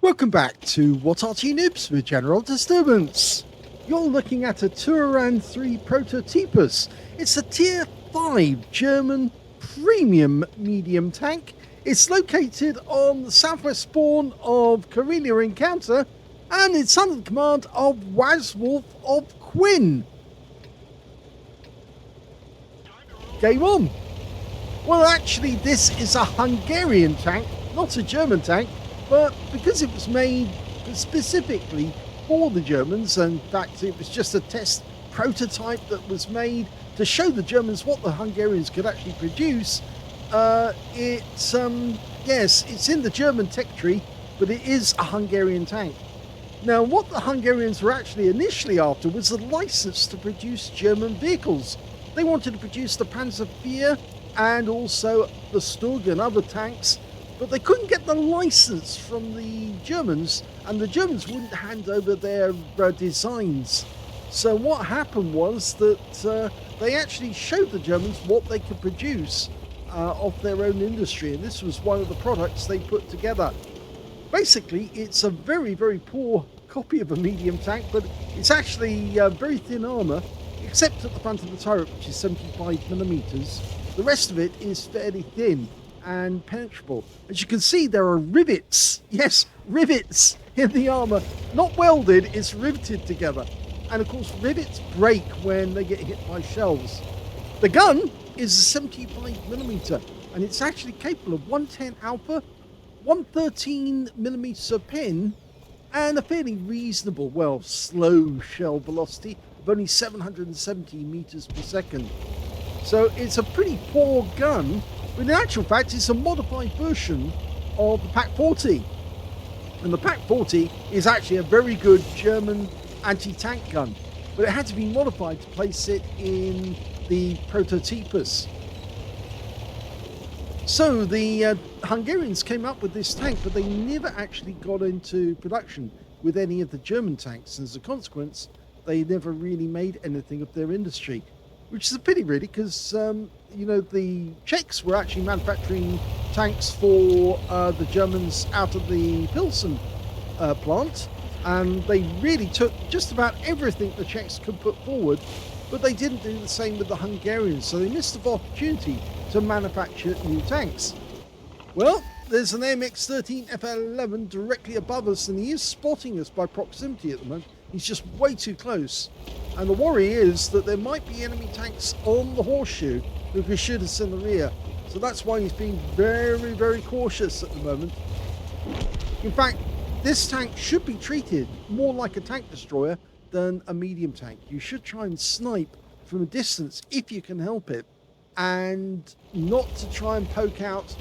Welcome back to What Arty Noobs with General Disturbance. You're looking at a Turán III prototypus. It's a Tier 5 German premium medium tank. It's located on the southwest spawn of Karelia Encounter, and it's under the command of Wazwulf of Quinn. Game on. Well, actually, this is a Hungarian tank, not a German tank. But because it was made specifically for the Germans, and in fact it was just a test prototype that was made to show the Germans what the Hungarians could actually produce, yes, it's in the German tech tree, but it is a Hungarian tank. Now, what the Hungarians were actually initially after was a license to produce German vehicles. They wanted to produce the Panzer IV and also the Stug and other tanks, but they couldn't get the license from the Germans, and the Germans wouldn't hand over their designs. So what happened was that they actually showed the Germans what they could produce of their own industry, and this was one of the products they put together. Basically, it's a very, very poor copy of a medium tank, but it's actually very thin armour, except at the front of the turret, which is 75mm. The rest of it is fairly thin and penetrable. As you can see, there are rivets. Yes, rivets in the armor. Not welded, it's riveted together. And of course, rivets break when they get hit by shells. The gun is a 75mm, and it's actually capable of 110 alpha, 113mm pin, and a fairly reasonable, well, slow shell velocity of only 770 meters per second. So it's a pretty poor gun. But in actual fact, it's a modified version of the PaK-40. And the PaK-40 is actually a very good German anti-tank gun. But it had to be modified to place it in the prototypus. So the Hungarians came up with this tank, but they never actually got into production with any of the German tanks. And as a consequence, they never really made anything of their industry. Which is a pity, really, because, the Czechs were actually manufacturing tanks for the Germans out of the Pilsen plant, and they really took just about everything the Czechs could put forward, but they didn't do the same with the Hungarians, so they missed the opportunity to manufacture new tanks. Well, there's an AMX-13 FL11 directly above us, and he is spotting us by proximity at the moment. He's just way too close. And the worry is that there might be enemy tanks on the horseshoe who can shoot us in the rear. So that's why he's being very, very cautious at the moment. In fact, this tank should be treated more like a tank destroyer than a medium tank. You should try and snipe from a distance if you can help it, and not to try and poke out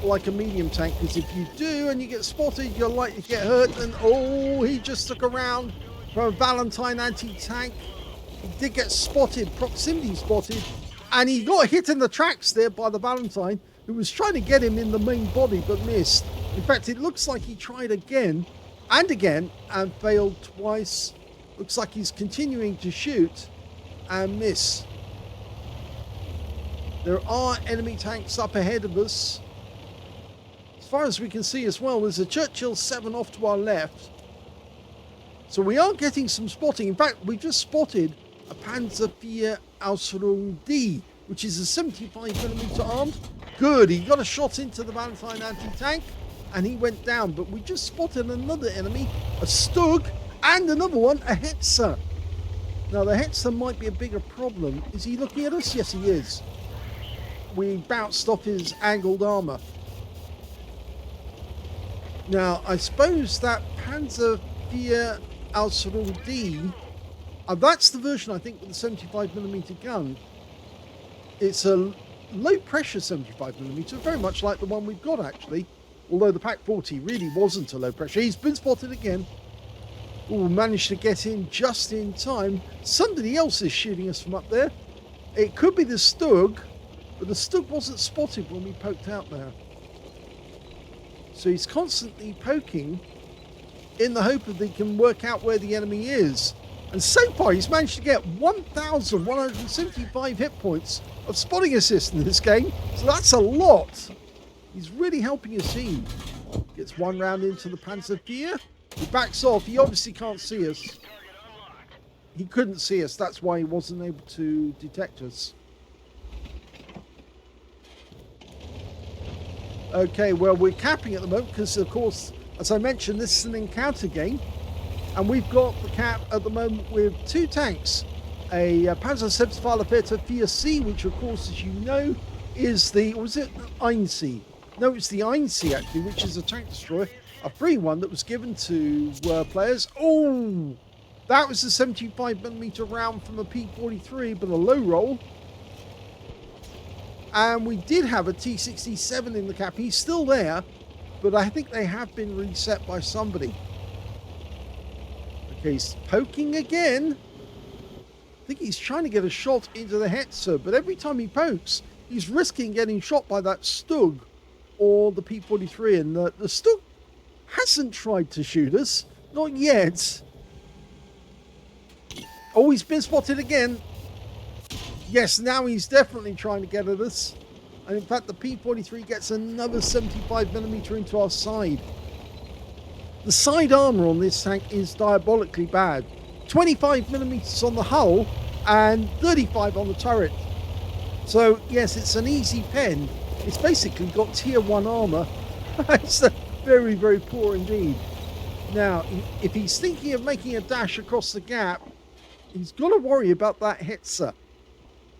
like a medium tank, because if you do and you get spotted, you're likely to get hurt. And oh, he just took a round from a Valentine anti-tank. He did get spotted, proximity spotted, and he got hit in the tracks there by the Valentine, who was trying to get him in the main body but missed. In fact, it looks like he tried again and again and failed twice. Looks like he's continuing to shoot and miss. There are enemy tanks up ahead of us. As far as we can see as well, there's a Churchill 7 off to our left. So we are getting some spotting. In fact, we just spotted a Panzer IV Ausrung D, which is a 75mm armed. Good, he got a shot into the Valentine anti-tank, and he went down. But we just spotted another enemy, a Stug, and another one, a Hetzer. Now, the Hetzer might be a bigger problem. Is he looking at us? Yes, he is. We bounced off his angled armor. Now, I suppose that Panzer IV Ausrung D, that's the version, I think, with the 75mm gun. It's a low-pressure 75mm, very much like the one we've got, actually. Although the PaK-40 really wasn't a low-pressure. He's been spotted again. Oh, managed to get in just in time. Somebody else is shooting us from up there. It could be the Stug, but the Stug wasn't spotted when we poked out there. So he's constantly poking in the hope that he can work out where the enemy is. And so far, he's managed to get 1,175 hit points of spotting assist in this game. So that's a lot. He's really helping his team. Gets one round into the Panzer IV. He backs off. He obviously can't see us. He couldn't see us. That's why he wasn't able to detect us. Okay, well, we're capping at the moment because, of course, as I mentioned, this is an encounter game. And we've got the cap at the moment with two tanks. A Panzer Selbstfahrerfährte 4C, which, of course, as you know, is the... Was it the Einsee? No, it's the Einsee, actually, which is a tank destroyer. A free one that was given to players. Oh! That was a 75mm round from a P43, but a low roll. And we did have a T67 in the cap. He's still there, but I think they have been reset by somebody. Okay, he's poking again. I think he's trying to get a shot into the Hetzer, but every time he pokes, he's risking getting shot by that Stug or the P43. And the Stug hasn't tried to shoot us. Not yet. Oh, he's been spotted again. Yes, now he's definitely trying to get at us. And in fact, the P43 gets another 75mm into our side. The side armor on this tank is diabolically bad. 25mm on the hull and 35 on the turret. So, yes, it's an easy pen. It's basically got tier 1 armor. It's very, very poor indeed. Now, if he's thinking of making a dash across the gap, he's got to worry about that Hetzer.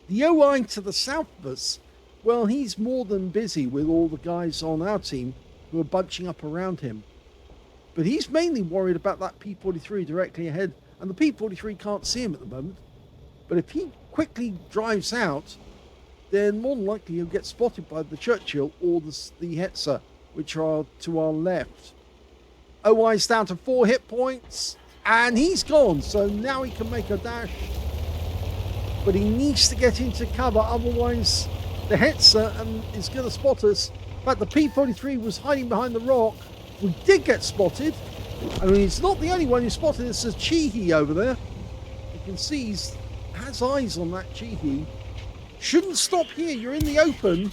The OI to the south of us, well, he's more than busy with all the guys on our team who are bunching up around him. But he's mainly worried about that P43 directly ahead, and the P43 can't see him at the moment. But if he quickly drives out, then more than likely he'll get spotted by the Churchill or the Hetzer, which are to our left. OI's down to 4 hit points, and he's gone, so now he can make a dash. But he needs to get into cover, otherwise the Hetzer is going to spot us. In fact, the P43 was hiding behind the rock. We did get spotted. I mean, he's not the only one who spotted us. There's Cheehy over there. You can see he has eyes on that Cheehy. Shouldn't stop here. You're in the open.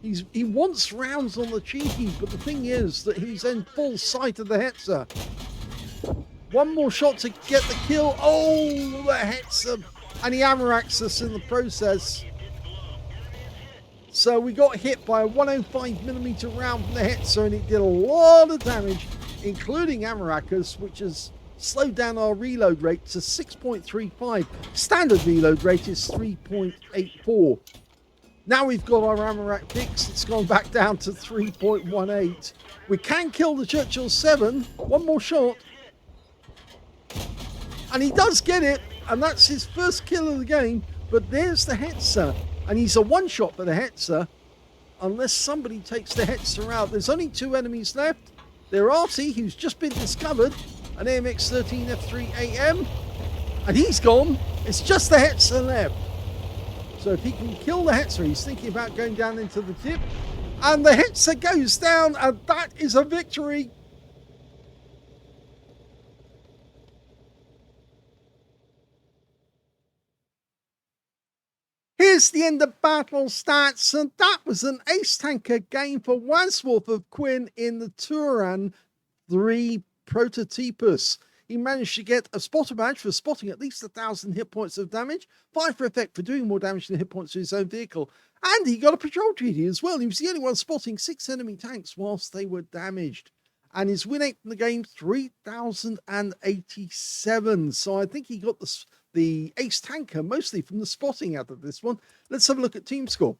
He wants rounds on the Cheehy, but the thing is that he's in full sight of the Hetzer. One more shot to get the kill. Oh, the Hetzer. And he amaraks us in the process. So we got hit by a 105mm round from the Hetzer, and it did a lot of damage, including Amarakas, which has slowed down our reload rate to 6.35. Standard reload rate is 3.84. Now we've got our Amarak fixed. It's gone back down to 3.18. We can kill the Churchill 7. One more shot. And he does get it. And that's his first kill of the game. But there's the Hetzer. And he's a one-shot for the Hetzer. Unless somebody takes the Hetzer out. There's only 2 enemies left. They're Arty, who's just been discovered. An AMX-13 F3AM. And he's gone. It's just the Hetzer left. So if he can kill the Hetzer, he's thinking about going down into the tip. And the Hetzer goes down. And that is a victory. Here's the end of battle stats, and that was an ace tanker game for Wazwulf of QU1NN in the Turán III prototypus. He managed to get a spotter badge for spotting at least 1,000 hit points of damage, 5 for effect for doing more damage than hit points to his own vehicle, and he got a patrol treaty as well. He was the only one spotting 6 enemy tanks whilst they were damaged. And his win rate from the game, 3,087. So I think he got the ace tanker mostly from the spotting out of this one. Let's have a look at team score.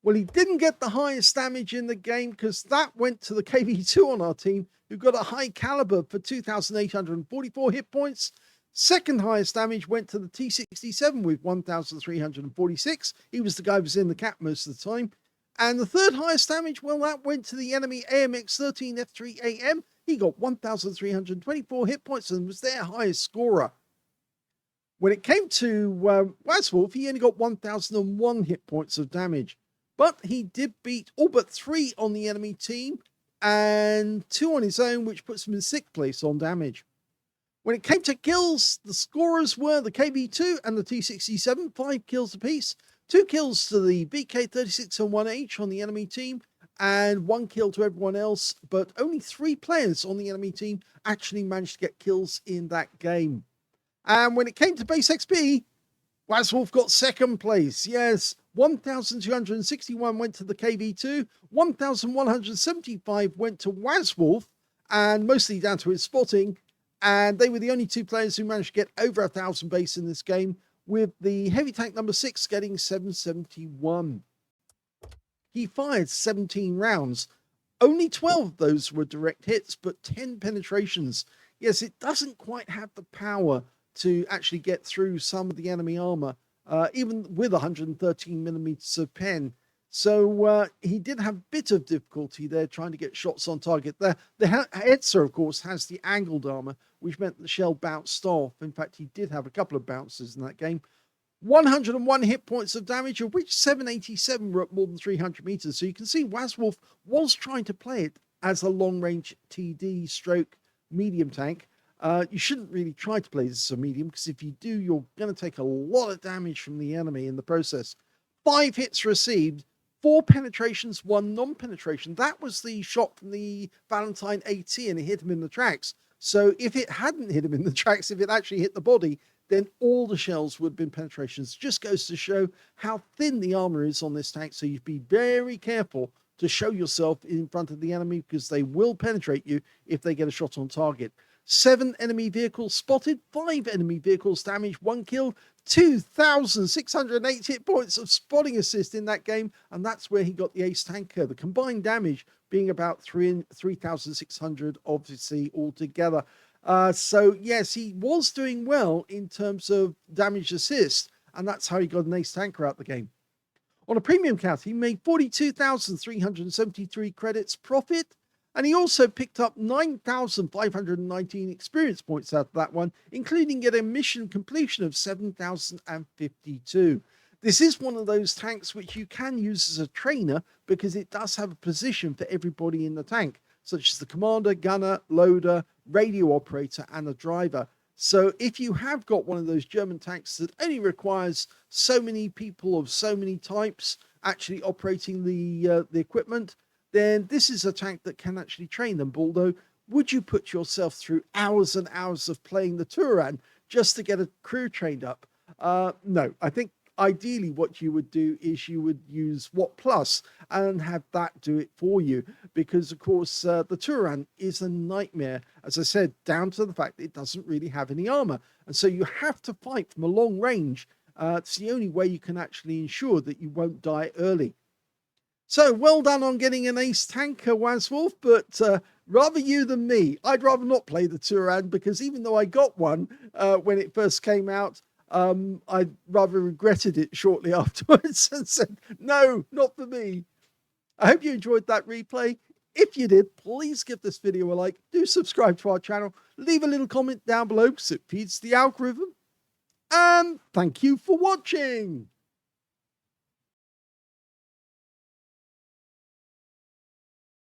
Well, he didn't get the highest damage in the game because that went to the KV2 on our team, who got a high caliber for 2,844 hit points. Second highest damage went to the T67 with 1,346. He was the guy who was in the cap most of the time. And the third highest damage, well, that went to the enemy AMX-13 F3AM. He got 1,324 hit points and was their highest scorer. When it came to Wazwulf, he only got 1,001 hit points of damage. But he did beat all but 3 on the enemy team and 2 on his own, which puts him in 6th place on damage. When it came to kills, the scorers were the KV2 and the T67, 5 kills apiece. 2 kills to the BK36 and 1H on the enemy team, and 1 kill to everyone else, but only 3 players on the enemy team actually managed to get kills in that game. And when it came to base XP, Wazwulf got second place. Yes, 1,261 went to the KV2, 1,175 went to Wazwulf, and mostly down to his spotting. And they were the only 2 players who managed to get over 1,000 base in this game, with the heavy tank number 6 getting 771. He fired 17 rounds. Only 12 of those were direct hits, but 10 penetrations. Yes, it doesn't quite have the power to actually get through some of the enemy armor, even with 113 millimeters of pen. So he did have a bit of difficulty there trying to get shots on target. The Hetzer, of course, has the angled armor, which meant the shell bounced off. In fact, he did have a couple of bounces in that game. 101 hit points of damage, of which 787 were at more than 300 meters. So you can see Wazwulf was trying to play it as a long-range TD stroke medium tank. You shouldn't really try to play this as a medium, because if you do, you're going to take a lot of damage from the enemy in the process. 5 hits received, 4 penetrations, 1 non-penetration. That was the shot from the Valentine AT, and it hit him in the tracks. So if it hadn't hit him in the tracks, if it actually hit the body, then all the shells would have been penetrations. Just goes to show how thin the armor is on this tank. So you'd be very careful to show yourself in front of the enemy, because they will penetrate you if they get a shot on target. 7 enemy vehicles spotted, 5 enemy vehicles damaged, 1 kill, 2,608 hit points of spotting assist in that game. And that's where he got the ace tanker. The combined damage being about 3,600, obviously, altogether. So yes, he was doing well in terms of damage assist, and that's how he got an ace tanker out the game. On a premium count, he made 42,373 credits profit, and he also picked up 9,519 experience points out of that one, including getting a mission completion of 7,052. This is one of those tanks which you can use as a trainer, because it does have a position for everybody in the tank, such as the commander, gunner, loader, radio operator, and a driver. So if you have got one of those German tanks that only requires so many people of so many types actually operating the equipment, then this is a tank that can actually train them. Although, would you put yourself through hours and hours of playing the Turán just to get a crew trained up? No, I think ideally what you would do is you would use Watt Plus and have that do it for you, because of course the Turán is a nightmare, as I said, down to the fact that it doesn't really have any armor, and so you have to fight from a long range. It's the only way you can actually ensure that you won't die early. So well done on getting an ace tanker, Wazwulf, but rather you than me. I'd rather not play the Turán, because even though I got one when it first came out, I rather regretted it shortly afterwards and said, no, not for me. I hope you enjoyed that replay. If you did, please give this video a like, do subscribe to our channel, leave a little comment down below because it feeds the algorithm. And thank you for watching.